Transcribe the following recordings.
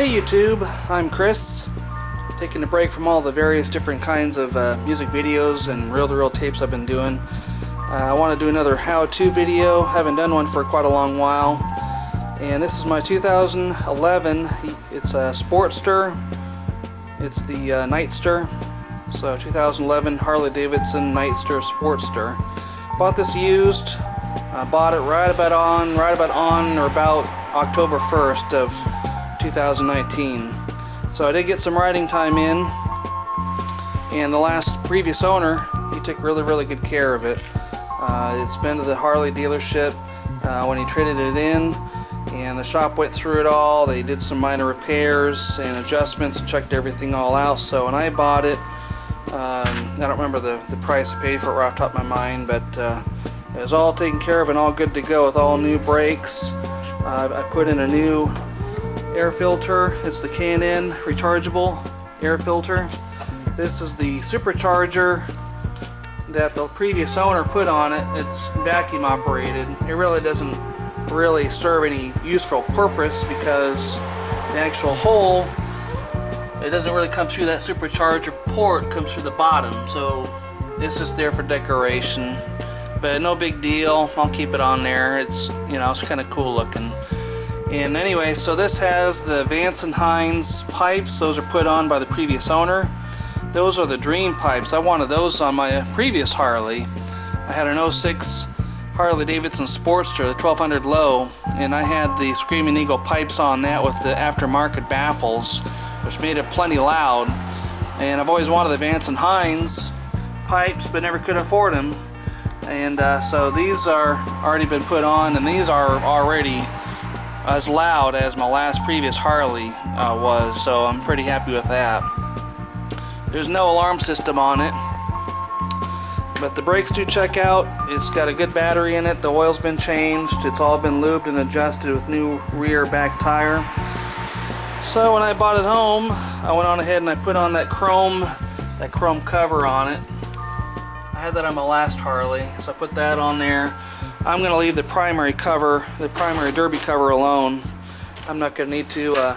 Hey YouTube, I'm Chris, taking a break from all the various different kinds of music videos and reel-to-reel tapes I've been doing. I want to do another how-to video. Haven't done one for quite a long while. And this is my 2011, it's a Sportster, it's the Nightster. So 2011 Harley Davidson Nightster Sportster. Bought this used, bought it right about on or about October 1st of 2019. So I did get some riding time in, and the previous owner, he took really good care of it. It's been to the Harley dealership when he traded it in, and the shop went through it all. They did some minor repairs and adjustments and checked everything all out. So when I bought it, I don't remember the price I paid for it right off the top of my mind, but it was all taken care of and all good to go with all new brakes. I put in a new air filter. It's the K&N rechargeable air filter. This is the supercharger that the previous owner put on it. It's vacuum operated. It really doesn't serve any useful purpose because the actual hole, it doesn't really come through that supercharger port, it comes through the bottom, so it's just there for decoration. But no big deal, I'll keep it on there. It's, you know, it's kind of cool looking. And anyway, so this has the Vance & Hines pipes. Those are put on by the previous owner. Those are the Dream pipes. I wanted those on my previous Harley. I had an 06 Harley Davidson Sportster, the 1200 low, and I had the Screaming Eagle pipes on that with the aftermarket baffles, which made it plenty loud. And I've always wanted the Vance & Hines pipes, but never could afford them. And so these are already been put on, and these are already as loud as my previous Harley was, so I'm pretty happy with that. There's no alarm system on it, but the brakes do check out. It's got a good battery in it. The oil's been changed. It's all been lubed and adjusted with new rear back tire. So when I bought it home, I went on ahead and I put on that chrome cover on it. I had that on my last Harley, so I put that on there. I'm going to leave the primary cover, the primary derby cover alone. I'm not going to need to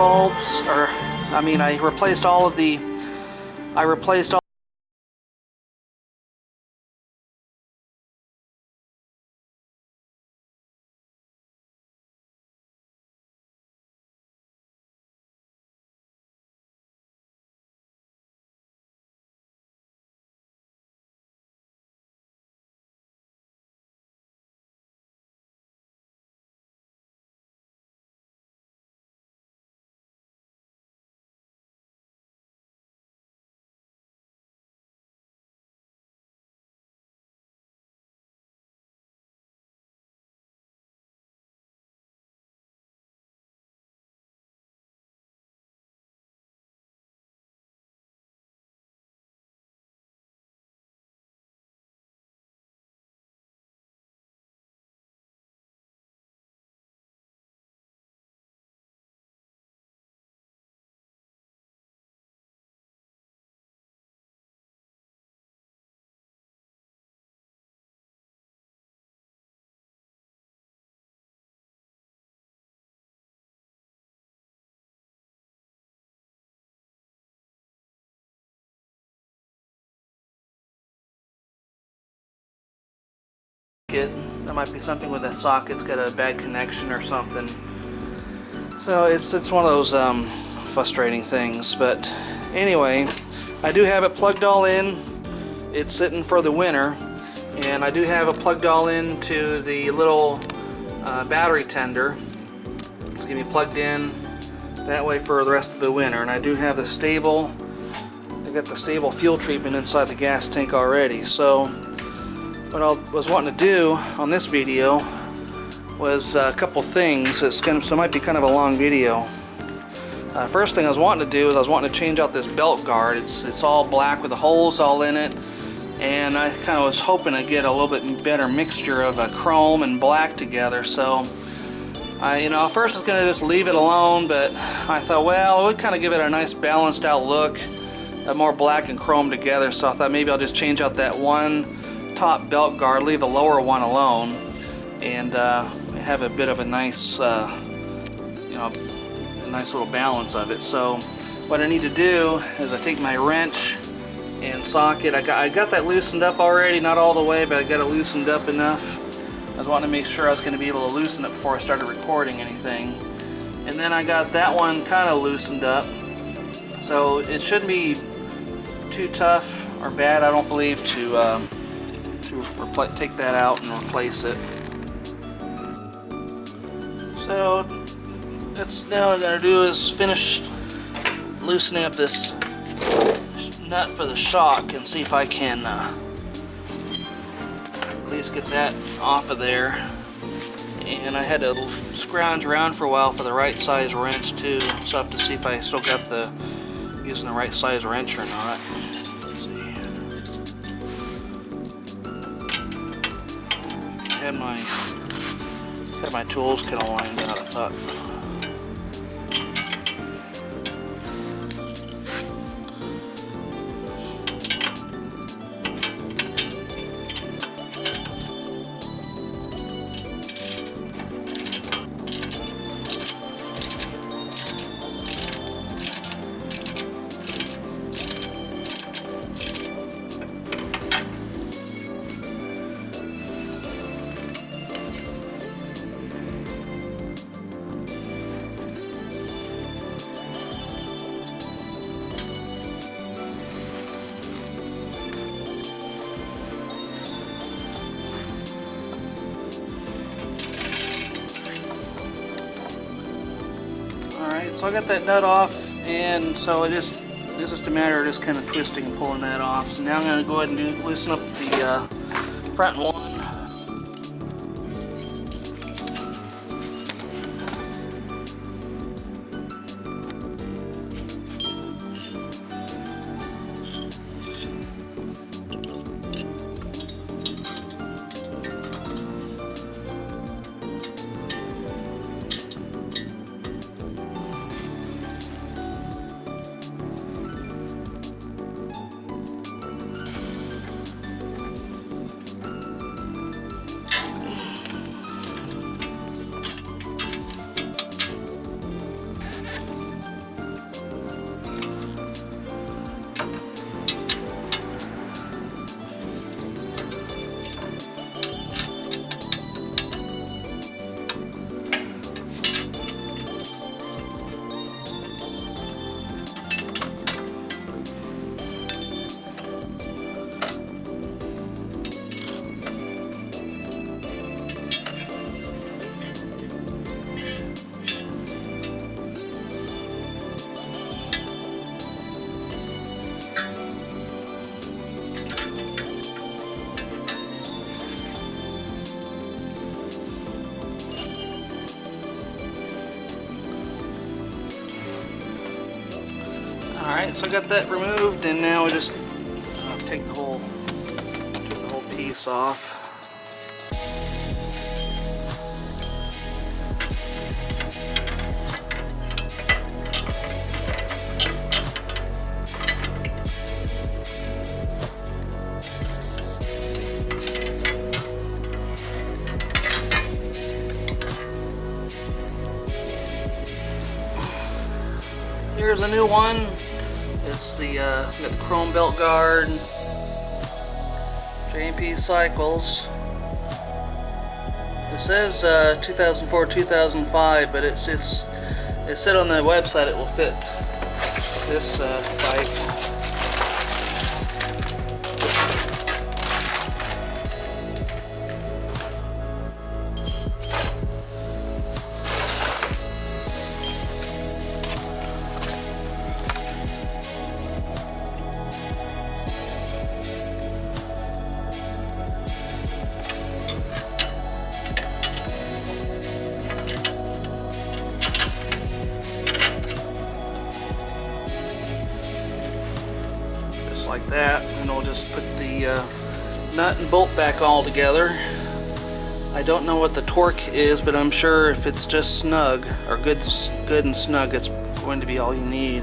bulbs, or I mean, I replaced all of the, I replaced all it. There might be something with the socket's got a bad connection or something. So it's one of those frustrating things. But anyway, I do have it plugged all in. It's sitting for the winter, and I do have it plugged all into the little battery tender. It's gonna be plugged in that way for the rest of the winter. And I do have the stable. I got the stable fuel treatment inside the gas tank already. So what I was wanting to do on this video was a couple things. So it might be kind of a long video. First thing I was wanting to do is I was wanting to change out this belt guard. It's all black with the holes all in it, and I kind of was hoping to get a little bit better mixture of chrome and black together. So first I was gonna just leave it alone, but I thought, well, it would kind of give it a nice balanced out look, more black and chrome together. So I thought maybe I'll just change out that one top belt guard, leave the lower one alone, and have a bit of a nice, a nice little balance of it. So what I need to do is I take my wrench and socket. I got that loosened up already, not all the way, but I got it loosened up enough. I was wanting to make sure I was going to be able to loosen it before I started recording anything. And then I got that one kind of loosened up, so it shouldn't be too tough or bad, I don't believe, to take that out and replace it. So now what I'm going to do is finish loosening up this nut for the shock and see if I can at least get that off of there. And I had to scrounge around for a while for the right size wrench too, so I have to see if I still got using the right size wrench or not. Had my tools kind of lined out, I thought. So I got that nut off, and so it's just a matter of just kind of twisting and pulling that off. So now I'm going to go ahead and loosen up the front one. Alright, so I got that removed, and now we just take the whole piece off. Here's a new one. It's the got the chrome belt guard, J&P Cycles. It says 2004-2005, but it said on the website it will fit this bike. Like that, and we'll just put the nut and bolt back all together. I don't know what the torque is, but I'm sure if it's just snug or good and snug, it's going to be all you need.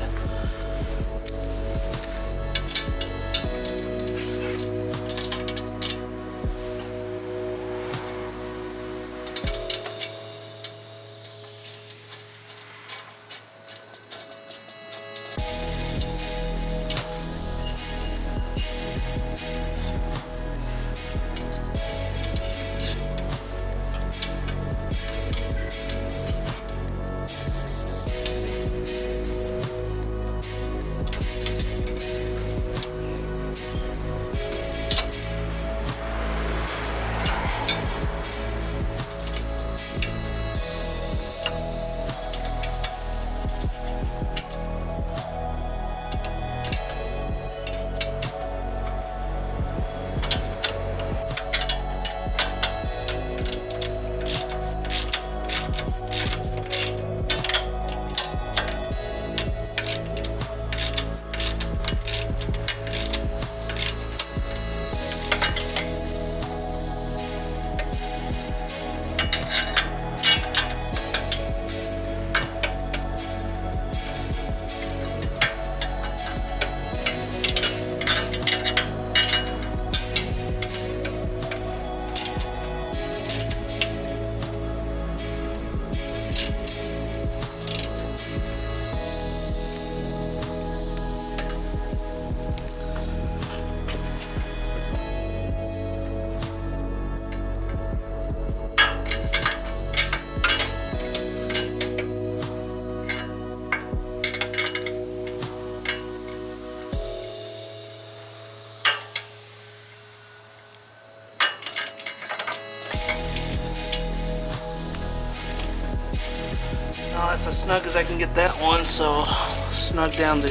That's as snug as I can get that one, so snug down the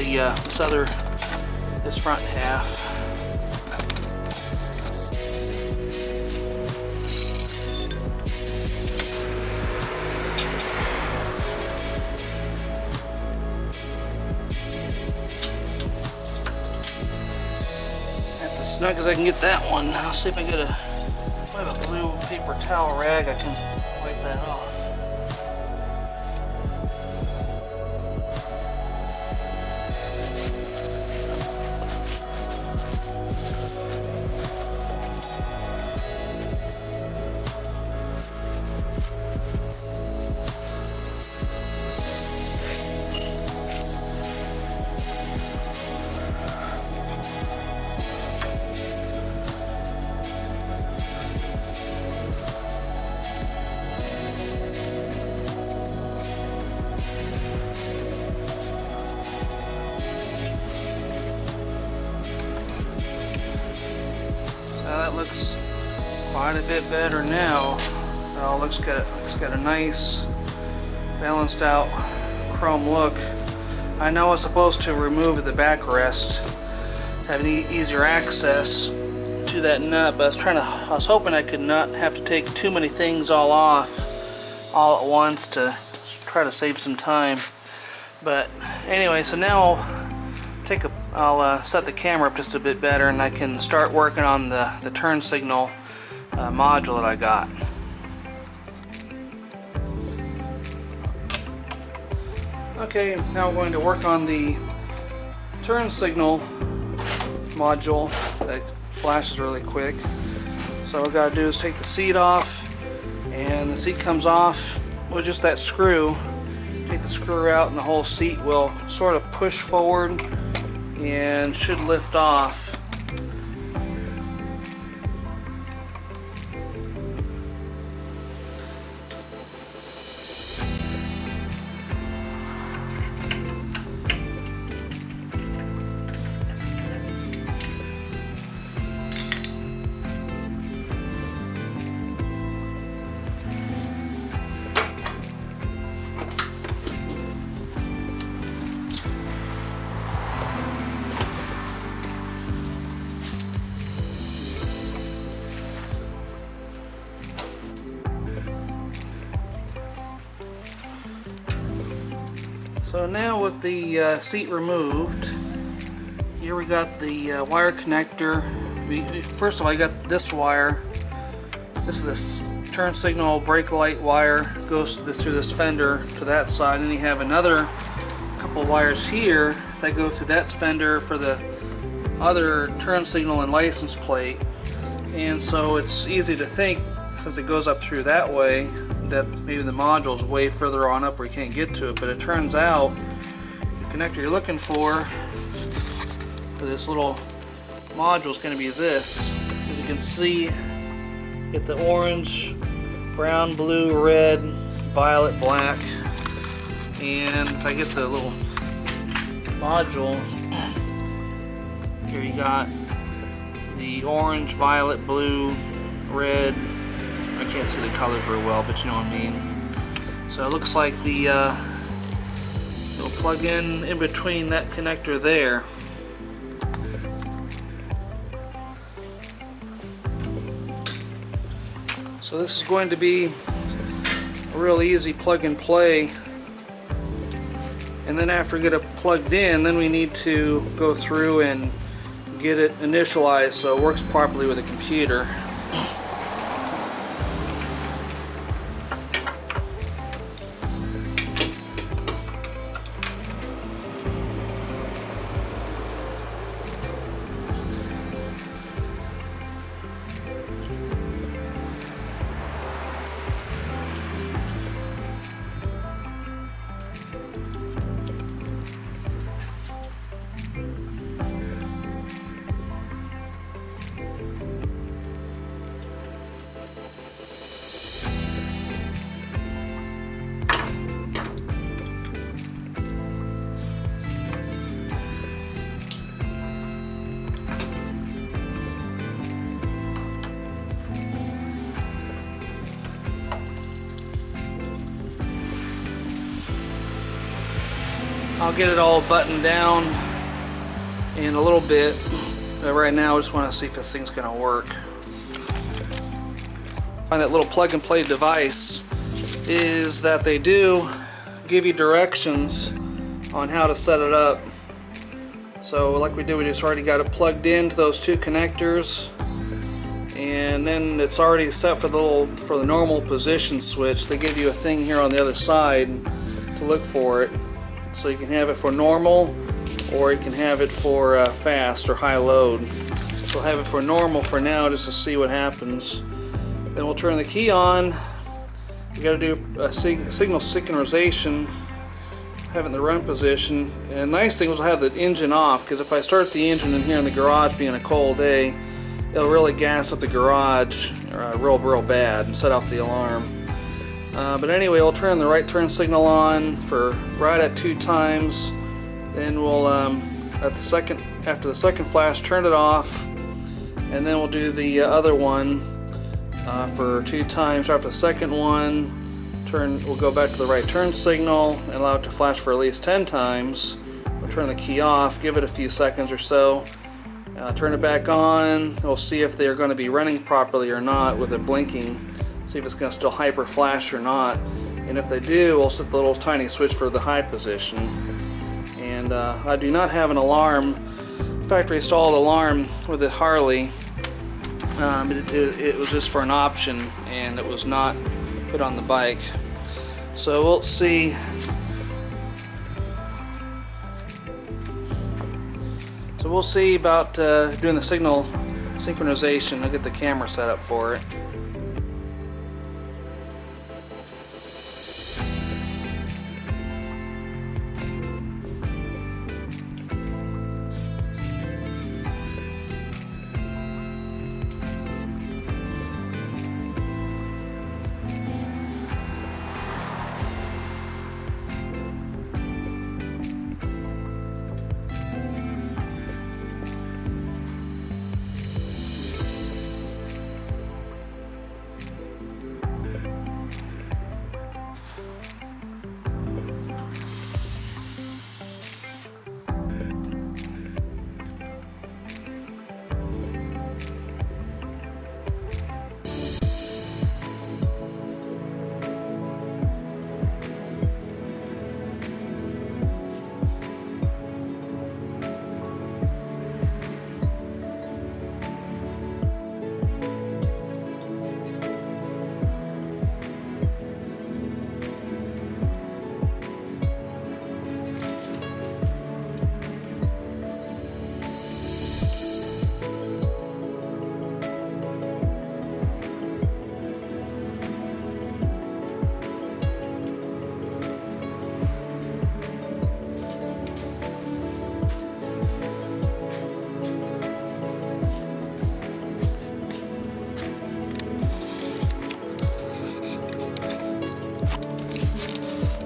this front half. That's as snug as I can get that one. I'll see if I get I have a blue paper towel rag I can wipe that off. That looks quite a bit better now. It looks got a nice balanced out chrome look. I know I was supposed to remove the backrest, have an easier access to that nut, but I was hoping I could not have to take too many things all off all at once to try to save some time. But anyway, so now I'll set the camera up just a bit better and I can start working on the turn signal module that I got. Okay, now we're going to work on the turn signal module that flashes really quick. So what we got to do is take the seat off, and the seat comes off with just that screw. Take the screw out and the whole seat will sort of push forward and should lift off. So now with the seat removed, here we got the wire connector. First of all, I got this wire. This is this turn signal brake light wire, goes through this fender to that side, and you have another couple wires here that go through that fender for the other turn signal and license plate. And so it's easy to think, since it goes up through that way, that maybe the module's way further on up where you can't get to it, but it turns out the connector you're looking for this little module is going to be this. As you can see, get the orange, brown, blue, red, violet, black, and if I get the little module, here you got the orange, violet, blue, red. I can't see the colors very well, but you know what I mean. So it looks like the it'll plug in between that connector there. So this is going to be a real easy plug and play. And then after we get it plugged in, then we need to go through and get it initialized so it works properly with the computer. I'll get it all buttoned down in a little bit, but right now I just want to see if this thing's going to work. Find that little plug and play device is that they do give you directions on how to set it up. So like we just already got it plugged into those two connectors, and then it's already set for the normal position switch. They give you a thing here on the other side to look for it. So you can have it for normal, or you can have it for fast or high load. So we'll have it for normal for now just to see what happens. Then we'll turn the key on. We got to do a signal synchronization, have it in the run position. And the nice thing is we'll have the engine off, because if I start the engine in here in the garage being a cold day, it'll really gas up the garage real bad and set off the alarm. But anyway, we'll turn the right turn signal on for right at 2 times. Then we'll after the second flash, turn it off, and then we'll do the other one for 2 times. After the second one, we'll go back to the right turn signal and allow it to flash for at least 10 times. We'll turn the key off, give it a few seconds or so, turn it back on. We'll see if they're going to be running properly or not with it blinking. See if it's going to still hyper flash or not, and if they do, we'll set the little tiny switch for the high position. And I do not have an alarm factory installed alarm with the Harley. It was just for an option, and it was not put on the bike. So we'll see. So we'll see about doing the signal synchronization. I'll get the camera set up for it.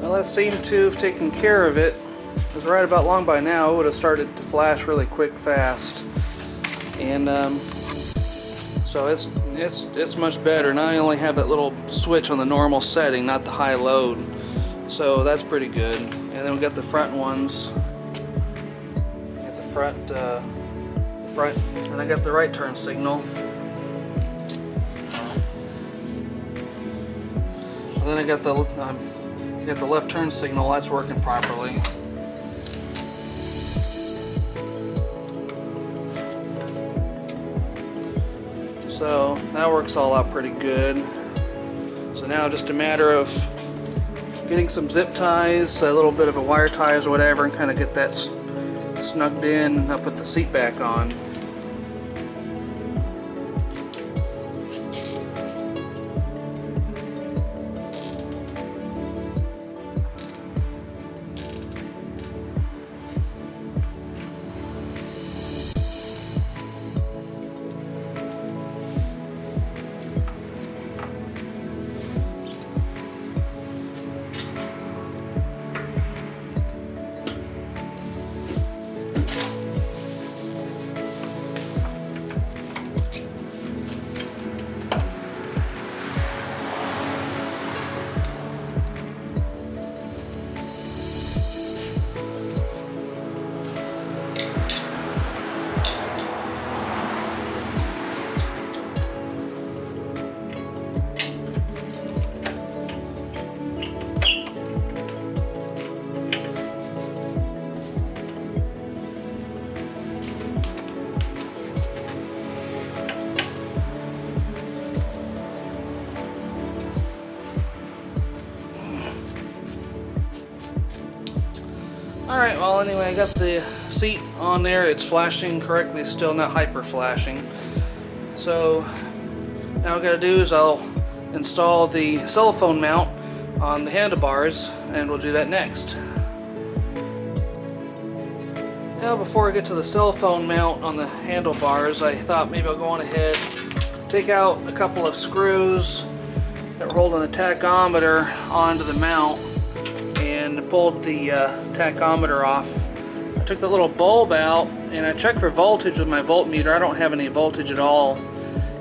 Well, that seemed to have taken care of it, because right about long by now it would have started to flash really quick fast. And so it's much better. Now I only have that little switch on the normal setting, not the high load. So that's pretty good. And then we got the front ones. Got the front, and I got the right turn signal. And then I got the left turn signal. That's working properly. So that works all out pretty good. So now just a matter of getting some zip ties, a little bit of a wire ties or whatever, and kind of get that snugged in, and I'll put the seat back on. Alright, well anyway, I got the seat on there. It's flashing correctly still, not hyper flashing. So now what I gotta do is I'll install the cell phone mount on the handlebars, and we'll do that next. Now before I get to the cell phone mount on the handlebars, I thought maybe I'll go on ahead, take out a couple of screws that were holding the tachometer onto the mount, and pulled the tachometer off. I took the little bulb out and I checked for voltage with my voltmeter. I don't have any voltage at all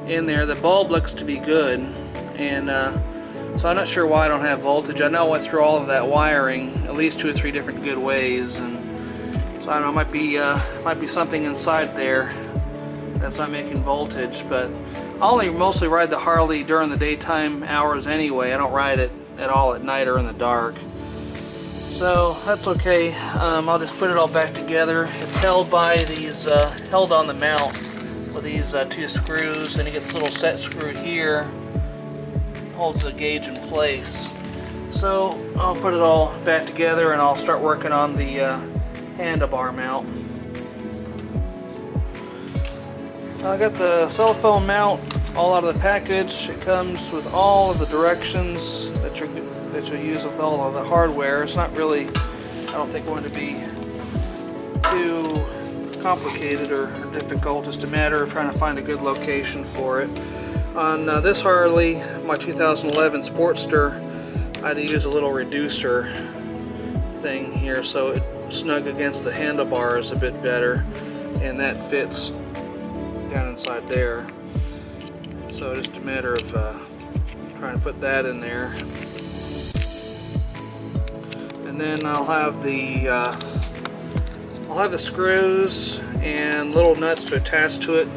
in there. The bulb looks to be good, and so I'm not sure why I don't have voltage. I know I went through all of that wiring at least 2 or 3 different good ways, and so I don't know, might be something inside there that's not making voltage. But I only mostly ride the Harley during the daytime hours anyway. I don't ride it at all at night or in the dark. So that's okay. I'll just put it all back together. It's held by these, held on the mount with these 2 screws, and you get this little set screw here, holds the gauge in place. So I'll put it all back together and I'll start working on the handlebar mount. I got the cell phone mount all out of the package. It comes with all of the directions that you'll use with all of the hardware. It's not really, I don't think, going to be too complicated or difficult. Just a matter of trying to find a good location for it. On this Harley, my 2011 Sportster, I had to use a little reducer thing here so it snug against the handlebars a bit better, and that fits down inside there. So just a matter of trying to put that in there. And then I'll have the screws and little nuts to attach to it,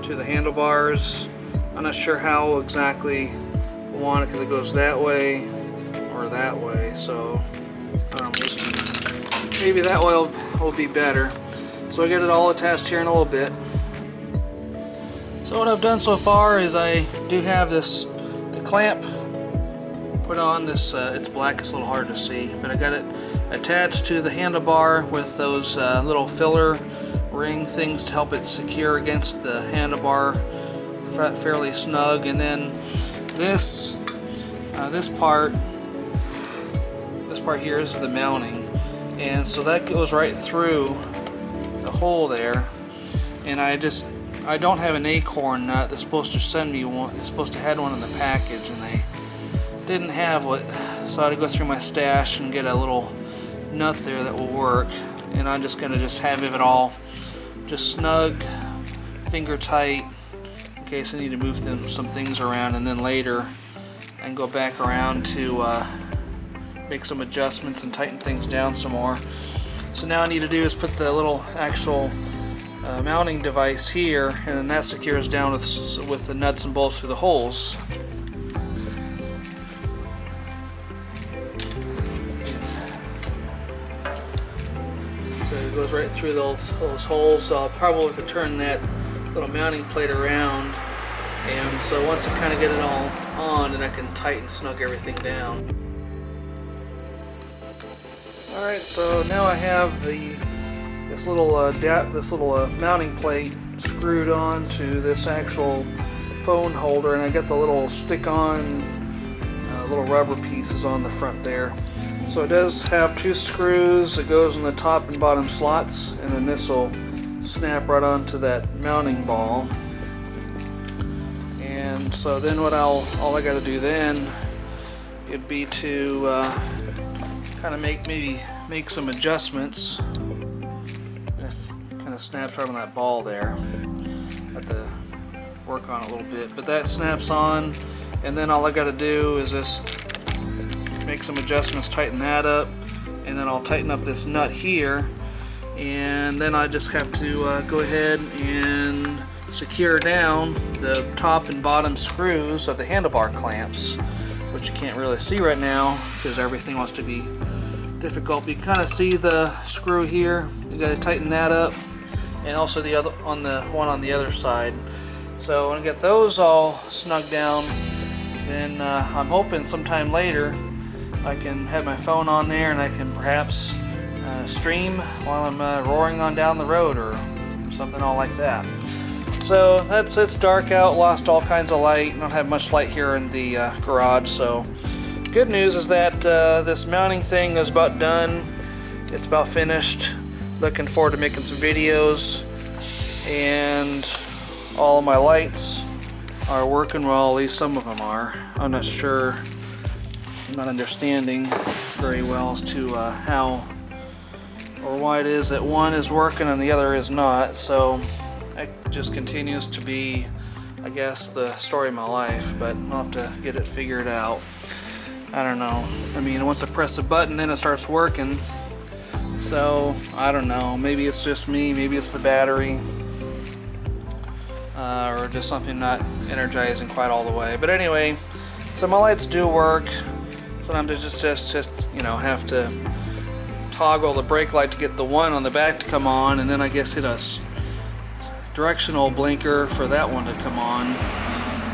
to the handlebars. I'm not sure how exactly I want it because it goes that way or that way. So maybe that way will be better. So I get it all attached here in a little bit. So what I've done so far is I do have the clamp put on this, it's black, it's a little hard to see, but I got it attached to the handlebar with those little filler ring things to help it secure against the handlebar fairly snug. And then this part here is the mounting, and so that goes right through the hole there. And I don't have an acorn nut. They're supposed to send me one. They're supposed to have one in the package, and they didn't have it, so I had to go through my stash and get a little nut there that will work. And I'm just gonna have it all just snug, finger tight, in case I need to move some things around, and then later I can go back around to make some adjustments and tighten things down some more. So now I need to do is put the little actual mounting device here, and then that secures down with the nuts and bolts through the holes. So it goes right through those holes. So I'll probably have to turn that little mounting plate around, and so once I kind of get it all on, then I can tighten, snug everything down. Alright, so now I have this little mounting plate screwed on to this actual phone holder, and I got the little stick-on little rubber pieces on the front there. So it does have 2 screws that goes in the top and bottom slots, and then this will snap right onto that mounting ball. And so then all I got to do then would be to kind of make some adjustments. Kind of snaps right on that ball there. Have to work on it a little bit, but that snaps on, and then all I got to do is just make some adjustments, tighten that up, and then I'll tighten up this nut here, and then I just have to go ahead and secure down the top and bottom screws of the handlebar clamps, which you can't really see right now because everything wants to be difficult. But you can kind of see the screw here. You got to tighten that up, and also the other on the one on the other side. So when I get those all snug down, then I'm hoping sometime later I can have my phone on there and I can perhaps stream while I'm roaring on down the road or something all like that. So it's dark out, lost all kinds of light. I don't have much light here in the garage. So good news is that this mounting thing is about done. It's about finished. Looking forward to making some videos, and all of my lights are working well, at least some of them are. I'm not sure, I'm not understanding very well as to how or why it is that one is working and the other is not. So it just continues to be, I guess, the story of my life, but I'll have to get it figured out. I don't know. I mean, once I press a button, then it starts working. So I don't know. Maybe it's just me. Maybe it's the battery, or just something not energizing quite all the way. But anyway, so my lights do work. Sometimes I just you know, have to toggle the brake light to get the one on the back to come on, and then I guess hit a directional blinker for that one to come on.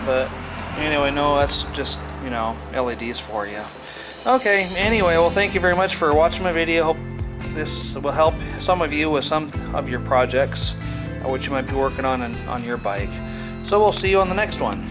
But anyway, no, that's just, you know, LEDs for you. Okay, anyway, well, thank you very much for watching my video. Hope this will help some of you with some of your projects, what you might be working on your bike. So we'll see you on the next one.